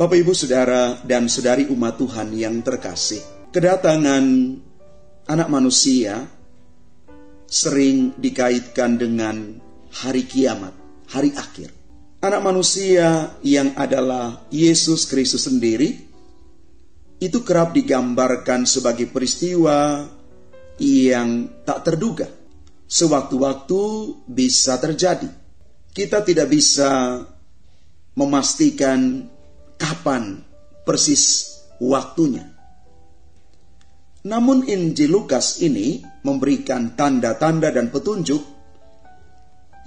Bapak, Ibu, Saudara, dan Saudari umat Tuhan yang terkasih, kedatangan anak manusia sering dikaitkan dengan hari kiamat, hari akhir. Anak manusia yang adalah Yesus Kristus sendiri, itu kerap digambarkan sebagai peristiwa yang tak terduga. Sewaktu-waktu bisa terjadi. Kita tidak bisa memastikan kapan persis waktunya. Namun Injil Lukas ini memberikan tanda-tanda dan petunjuk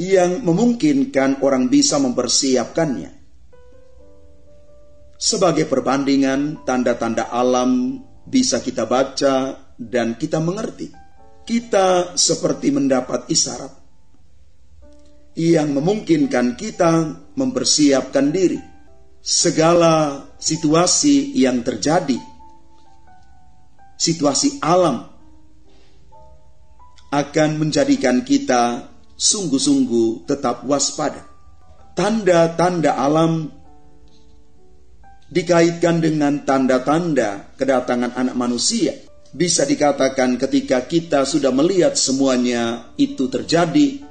yang memungkinkan orang bisa mempersiapkannya. Sebagai perbandingan, tanda-tanda alam bisa kita baca dan kita mengerti. Kita seperti mendapat isyarat yang memungkinkan kita mempersiapkan diri. Segala situasi yang terjadi, situasi alam, akan menjadikan kita sungguh-sungguh tetap waspada. Tanda-tanda alam dikaitkan dengan tanda-tanda kedatangan anak manusia. Bisa dikatakan ketika kita sudah melihat semuanya itu terjadi,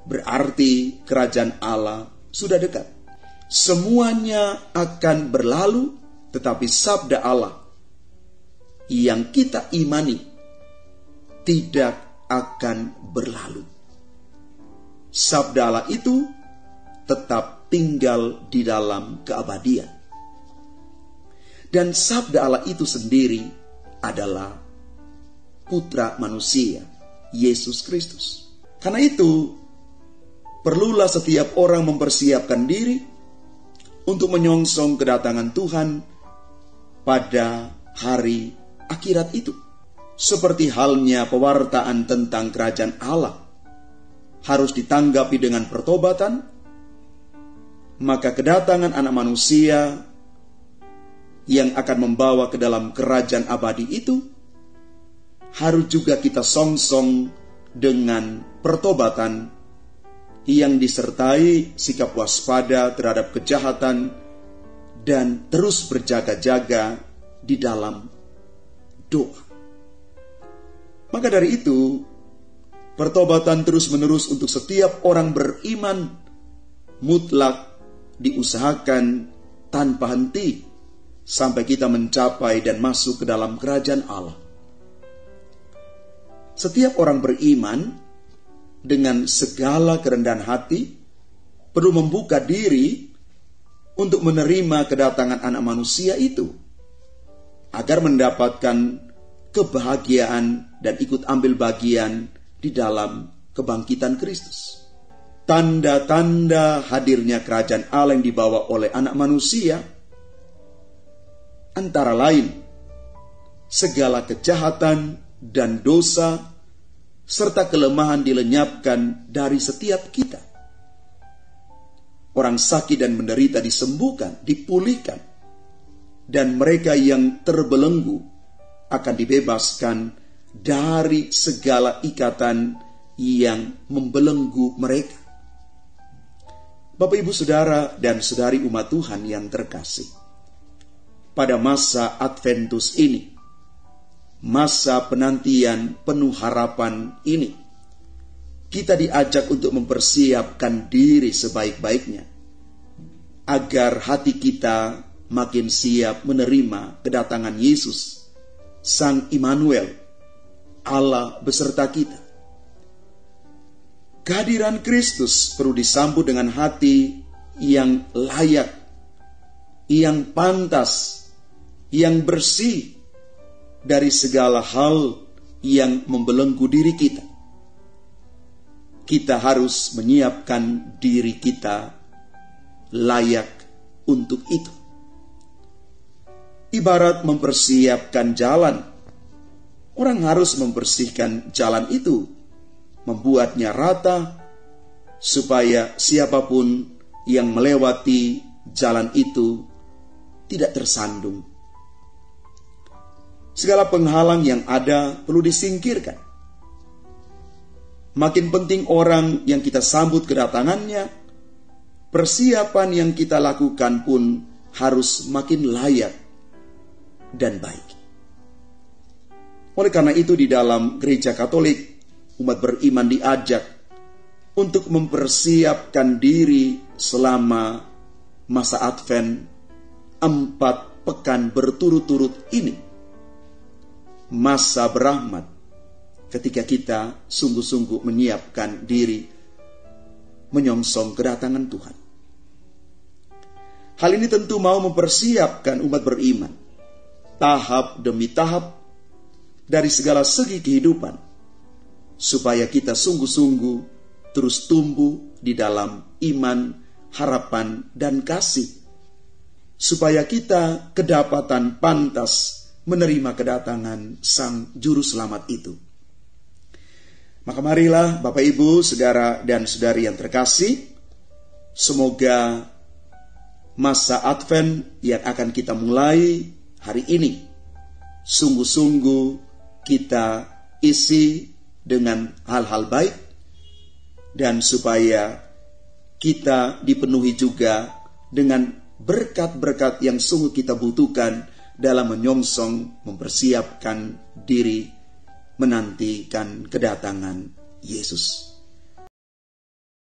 berarti kerajaan Allah sudah dekat. Semuanya akan berlalu, tetapi sabda Allah yang kita imani tidak akan berlalu. Sabda Allah itu tetap tinggal di dalam keabadian. Dan sabda Allah itu sendiri adalah Putra manusia, Yesus Kristus. Karena itu, perlulah setiap orang mempersiapkan diri untuk menyongsong kedatangan Tuhan pada hari akhirat itu. Seperti halnya pewartaan tentang kerajaan Allah harus ditanggapi dengan pertobatan, maka kedatangan anak manusia yang akan membawa ke dalam kerajaan abadi itu harus juga kita songsong dengan pertobatan yang disertai sikap waspada terhadap kejahatan dan terus berjaga-jaga di dalam doa. Maka dari itu, pertobatan terus-menerus untuk setiap orang beriman mutlak diusahakan tanpa henti sampai kita mencapai dan masuk ke dalam kerajaan Allah. Setiap orang beriman dengan segala kerendahan hati perlu membuka diri untuk menerima kedatangan anak manusia itu, agar mendapatkan kebahagiaan dan ikut ambil bagian di dalam kebangkitan Kristus. Tanda-tanda hadirnya kerajaan Allah yang dibawa oleh anak manusia antara lain segala kejahatan dan dosa serta kelemahan dilenyapkan dari setiap kita. Orang sakit dan menderita disembuhkan, dipulihkan, dan mereka yang terbelenggu akan dibebaskan dari segala ikatan yang membelenggu mereka. Bapak, Ibu, Saudara, dan Saudari umat Tuhan yang terkasih, pada masa Adventus ini, masa penantian penuh harapan ini, kita diajak untuk mempersiapkan diri sebaik-baiknya, agar hati kita makin siap menerima kedatangan Yesus, Sang Immanuel, Allah beserta kita. Kehadiran Kristus perlu disambut dengan hati yang layak, yang pantas, yang bersih dari segala hal yang membelenggu diri kita. Kita harus menyiapkan diri kita layak untuk itu. Ibarat mempersiapkan jalan, orang harus membersihkan jalan itu, membuatnya rata, supaya siapapun yang melewati jalan itu tidak tersandung. Segala penghalang yang ada perlu disingkirkan. Makin penting orang yang kita sambut kedatangannya, persiapan yang kita lakukan pun harus makin layak dan baik. Oleh karena itu di dalam gereja Katolik, umat beriman diajak untuk mempersiapkan diri selama masa Advent 4 pekan berturut-turut ini. Masa berahmat ketika kita sungguh-sungguh menyiapkan diri menyongsong kedatangan Tuhan. Hal ini tentu mau mempersiapkan umat beriman tahap demi tahap dari segala segi kehidupan, supaya kita sungguh-sungguh terus tumbuh di dalam iman, harapan, dan kasih, supaya kita kedapatan pantas menerima kedatangan Sang Juru Selamat itu. Maka marilah Bapak Ibu, saudara dan saudari yang terkasih, semoga masa Advent yang akan kita mulai hari ini sungguh-sungguh kita isi dengan hal-hal baik, dan supaya kita dipenuhi juga dengan berkat-berkat yang sungguh kita butuhkan dalam menyongsong, mempersiapkan diri menantikan kedatangan Yesus.